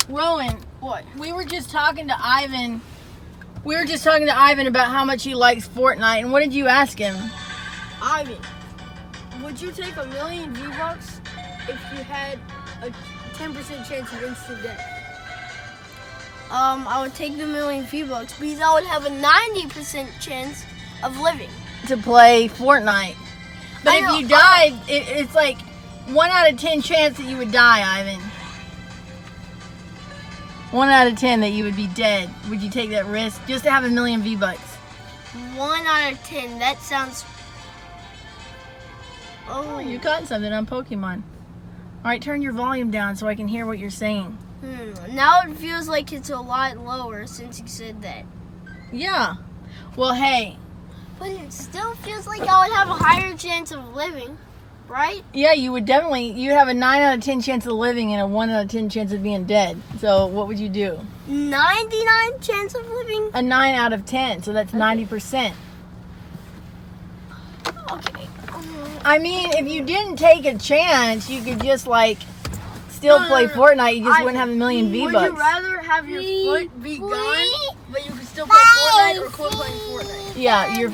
Rowan, What? we were just talking to Ivan. We were just talking to Ivan about how much he likes Fortnite, and what did you ask him? Ivan, would you take a million V-Bucks if you had a 10% chance of instant death? I would take the million V-Bucks because I would have a 90% chance of living. To play Fortnite. But I if know, you died, it's like 1 out of 10 chance that you would die, Ivan. 1 out of 10 that you would be dead. Would you take that risk just to have a million V-Bucks? 1 out of 10. That sounds... Oh, you caught something on Pokemon. All right, turn your volume down so I can hear what you're saying. Now it feels like it's a lot lower since you said that. Yeah. Well, hey. But it still feels like I would have a higher chance of living, right? Yeah, you would definitely. You'd have a 9 out of 10 chance of living and a 1 out of 10 chance of being dead. So what would you do? 99 chance of living? A 9 out of 10, so that's 90%. Okay. I mean, if you didn't take a chance, you could just like still play Fortnite. You just wouldn't have a million V-Bucks. Would you rather have your foot be gone, but you could still play Fortnite, or quit playing Fortnite? Yeah, your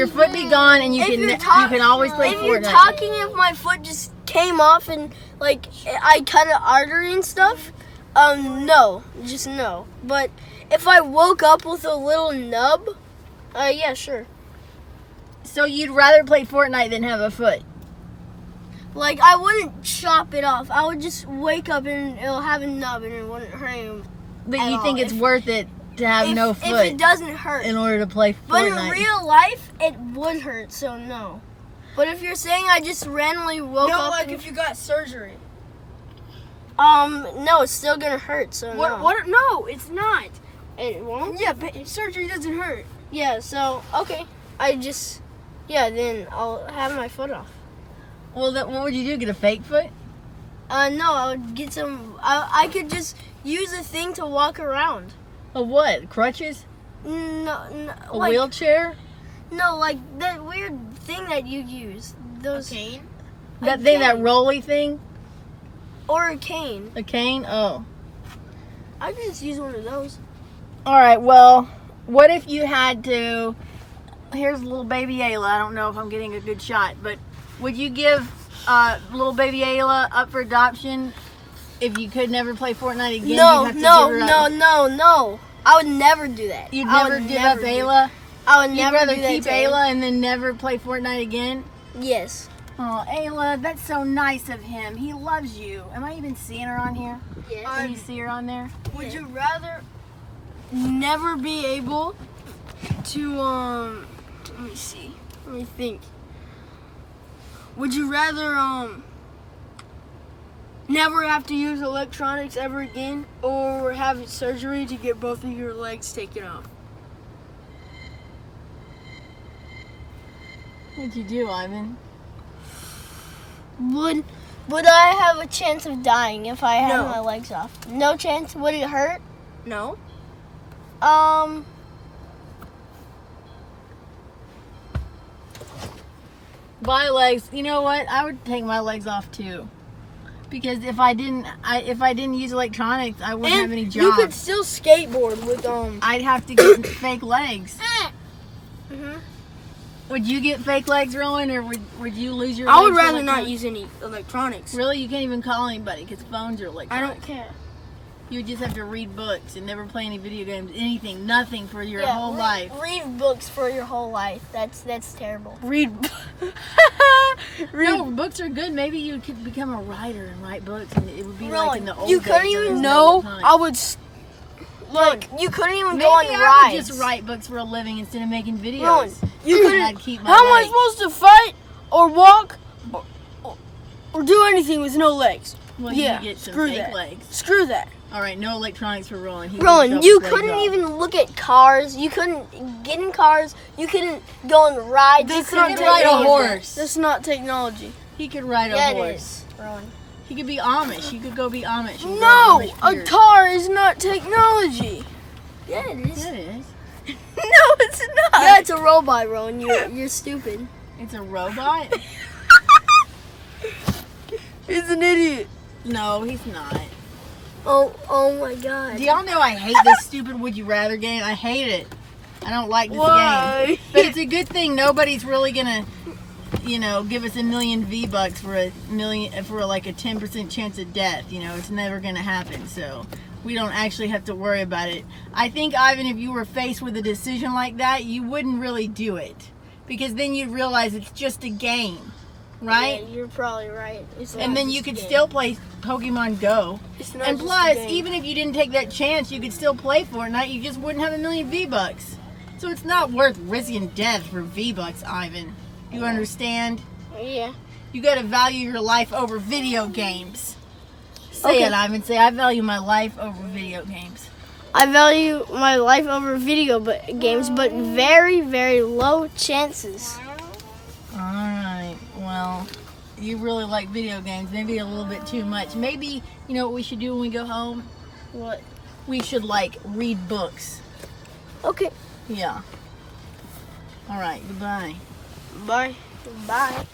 foot be gone, and you can always play If Fortnite. you're talking if my foot just came off and like I cut an artery and stuff, no, just no. But if I woke up with a little nub, yeah, sure. So you'd rather play Fortnite than have a foot? Like, I wouldn't chop it off. I would just wake up and it'll have a nub and it wouldn't hurt him. But you think it's worth it to have no foot if it doesn't hurt. in order to play Fortnite? But in real life, it would hurt, so no. But if you're saying I just randomly woke up... No, like if you got surgery. No, it's still gonna hurt, so no. What? No, it's not. It won't? Yeah, but surgery doesn't hurt. Yeah, so, okay. Then I'll have my foot off. Well, what would you do? Get a fake foot? No, I would get some... I could just use a thing to walk around. A what? Crutches? No, A wheelchair? No, like that weird thing that you use. Those cane? That thing, that rolly thing? Or a cane. A cane? Oh. I could just use one of those. All right, well, what if you had to... Here's little baby Ayla. I don't know if I'm getting a good shot, but would you give little baby Ayla up for adoption if you could never play Fortnite again? No. I would never do that. You'd never give up Ayla? I would never You'd rather do that keep Ayla and then never play Fortnite again? Yes. Oh, Ayla, that's so nice of him. He loves you. Am I even seeing her on here? Yes. Can you see her on there? Would you rather never be able to let me see. Let me think. Would you rather never have to use electronics ever again, or have surgery to get both of your legs taken off? What'd you do, Ivan? Would I have a chance of dying if I had No. my legs off? No chance? Would it hurt? No. My legs, you know what? I would take my legs off too. Because if I didn't use electronics, I wouldn't have any jobs. You could still skateboard with I'd have to get fake legs. Mhm. Would you get fake legs, Rowan, or would you lose your legs? I would to rather not electronics? use any electronics. Really? You can't even call anybody because phones are I electronic. don't care. You would just have to read books and never play any video games, anything, nothing for your whole life. Read books for your whole life. That's terrible. Read. No, books are good. Maybe you could become a writer and write books, and it would be like in the old you days. couldn't there even was No, time. I would. Like, you couldn't even Maybe go on I would rides. just write books for a living instead of making videos. Rowan, you And couldn't. I'd keep my How am I legs. supposed to fight or walk or do anything with no legs? Well, Yeah, you get some screw fake that. legs. Screw that. All right, no electronics for Rowan. He Rowan, can you shove his couldn't legs off. even look at cars. You couldn't get in cars. You couldn't go on rides. That's you not couldn't ride a do any of horse. that. That's not technology. He could ride a Yeah, horse. it is, Rowan. He could be Amish. He could go be Amish. and grow No, Amish a beard. car is not technology. Yeah, it is. Yeah, it is. No, it's not. Yeah, it's a robot, Rowan. You're stupid. It's a robot? He's an idiot. No, he's not. Oh my God. Do y'all know I hate this stupid Would You Rather game? I hate it. I don't like this Why? game. But it's a good thing nobody's really gonna, give us a million V-Bucks for like a 10% chance of death. It's never gonna happen. So we don't actually have to worry about it. I think, Ivan, if you were faced with a decision like that, you wouldn't really do it. Because then you'd realize it's just a game. Right? Yeah, you're probably right. And then you could still play Pokemon Go. And plus, even if you didn't take that chance, you could still play Fortnite. You just wouldn't have a million V-Bucks. So it's not worth risking death for V-Bucks, Ivan. You understand? Yeah. You gotta value your life over video games. Say it, Ivan. Say, I value my life over video games. I value my life over video games, but very, very low chances. Alright, well, you really like video games. Maybe a little bit too much. Maybe, you know what we should do when we go home? What? We should, read books. Okay. Yeah. Alright, goodbye. Bye. Bye.